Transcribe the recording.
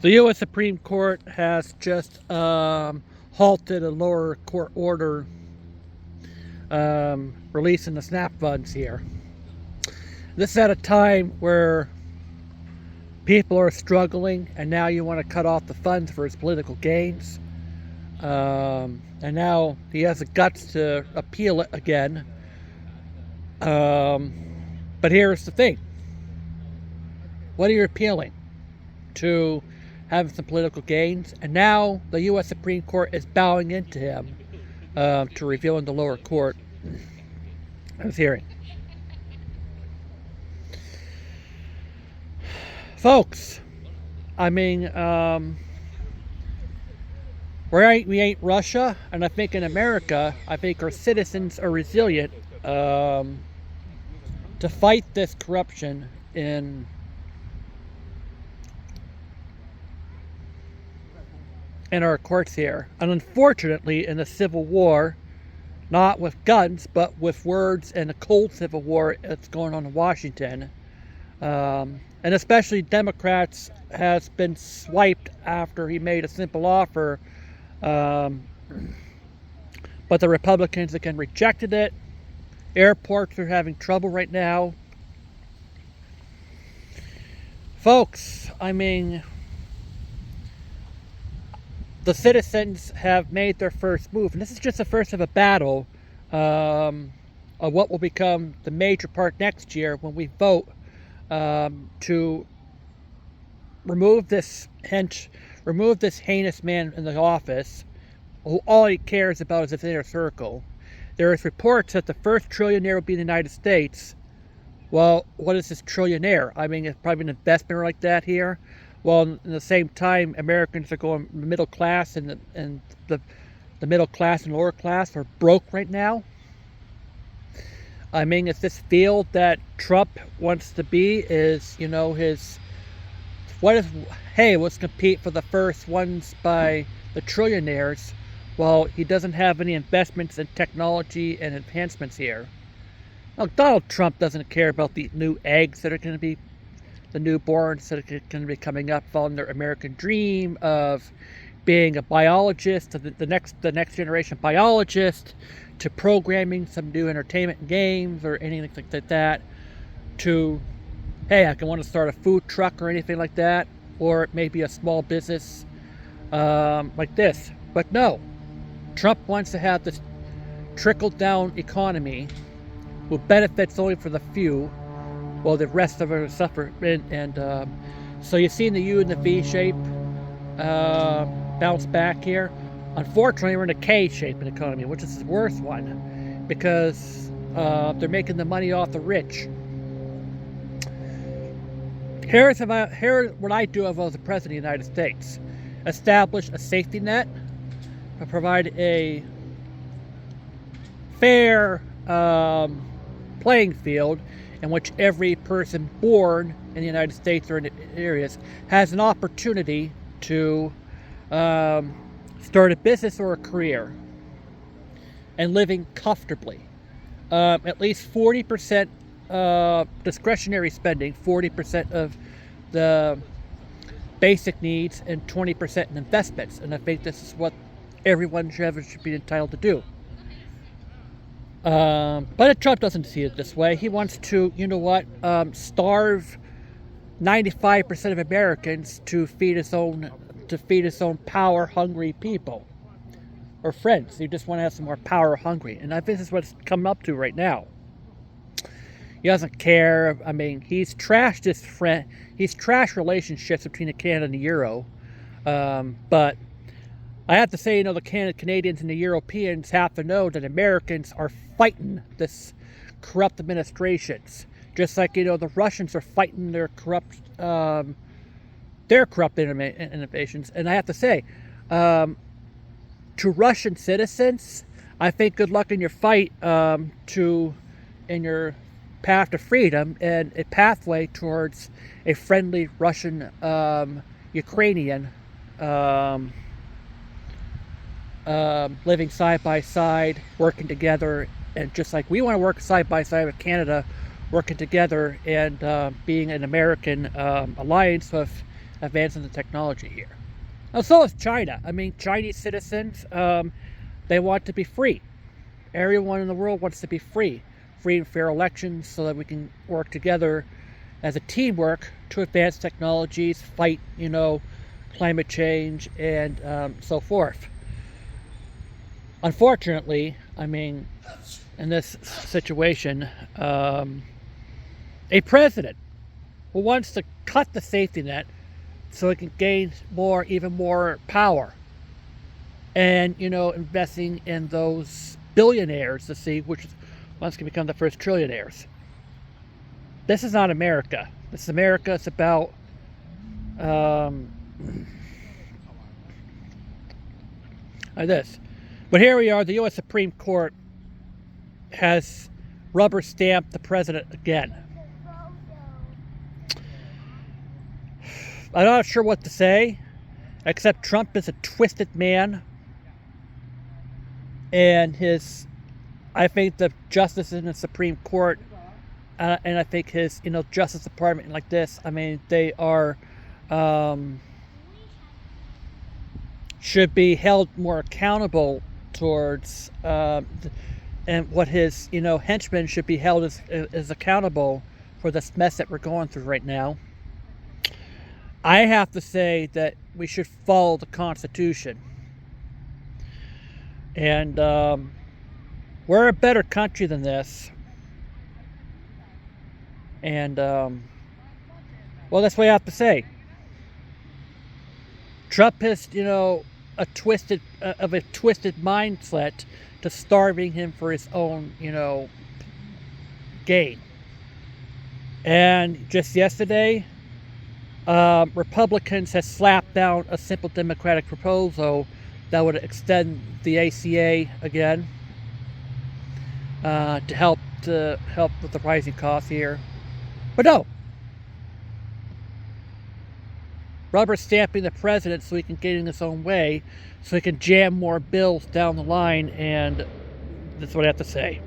The U.S. Supreme Court has just halted a lower court order releasing the SNAP funds here. This is at a time where people are struggling, and now you want to cut off the funds for his political gains. And now he has the guts to appeal it again. But here's the thing. What are you appealing? To having some political gains? And now the U.S. Supreme Court is bowing into him to revealing the lower court his hearing. Folks, I mean, we ain't Russia, and I think in America, I think our citizens are resilient to fight this corruption in our courts here. And unfortunately, in the Civil War, not with guns, but with words, and the cold Civil War that's going on in Washington, and especially Democrats, has been swiped after he made a simple offer. But the Republicans again rejected it. Airports are having trouble right now. Folks, I mean, the citizens have made their first move, and this is just the first of a battle of what will become the major part next year when we vote to remove this heinous man in the office, who all he cares about is his inner circle. There is reports that the first trillionaire will be in the United States. Well, what is this trillionaire? I mean, it's probably an investment like that here. Well, in the same time, Americans are going middle class, and the middle class and lower class are broke right now. I mean, it's this field that Trump wants to be, is, you know, let's compete for the first ones by the trillionaires. Well, he doesn't have any investments in technology and advancements here. Now, Donald Trump doesn't care about the new eggs that are going to be, the newborns that are going to be coming up on their American dream of being a biologist, the next generation biologist, to programming some new entertainment games or anything like that, to, hey, I can want to start a food truck or anything like that, or maybe a small business like this. But no, Trump wants to have this trickle-down economy with benefits only for the few, while the rest of us suffer. And so you've seen the U and the V shape bounce back here. Unfortunately, we're in a K shape in the economy, which is the worst one, because they're making the money off the rich. Here's what I do if I was the President of the United States. Establish a safety net, provide a fair playing field in which every person born in the United States or in areas has an opportunity to start a business or a career and living comfortably. At least 40% discretionary spending, 40% of the basic needs, and 20% in investments. And I think this is what everyone should be entitled to do. But Trump doesn't see it this way. He wants to, you know what, starve 95% of Americans to feed his own power-hungry people or friends. You just want to have some more power-hungry, and I think this is what it's come up to right now. He doesn't care. I mean, he's trashed relationships between the Canada and the Euro, but I have to say, you know, the Canadians and the Europeans have to know that Americans are fighting this corrupt administrations, just like, you know, the Russians are fighting their corrupt innovations. And I have to say, to Russian citizens, I think good luck in your fight in your path to freedom and a pathway towards a friendly Russian Ukrainian living side by side, working together, and just like we want to work side by side with Canada, working together and being an American alliance with advancing the technology here. And so is China. I mean, Chinese citizens, they want to be free. Everyone in the world wants to be free. Free and fair elections so that we can work together as a teamwork to advance technologies, fight, climate change, and so forth. Unfortunately, I mean, in this situation, a president who wants to cut the safety net so he can gain even more power, and investing in those billionaires to see which ones can become the first trillionaires. This is not America. This is America. It's about this. But here we are. The U.S. Supreme Court has rubber stamped the president again. I'm not sure what to say, except Trump is a twisted man, and I think the justices in the Supreme Court, and I think his, Justice Department like this, I mean, they are, should be held more accountable towards, and what his, henchmen should be held as accountable for this mess that we're going through right now. I have to say that we should follow the Constitution. And we're a better country than this. And, well, that's what I have to say. Trump has, a twisted mindset to starving him for his own, gain. And just yesterday, Republicans have slapped down a simple Democratic proposal that would extend the ACA again to help with the rising costs here. But no, rubber stamping the president so he can get in his own way, so he can jam more bills down the line, and that's what I have to say.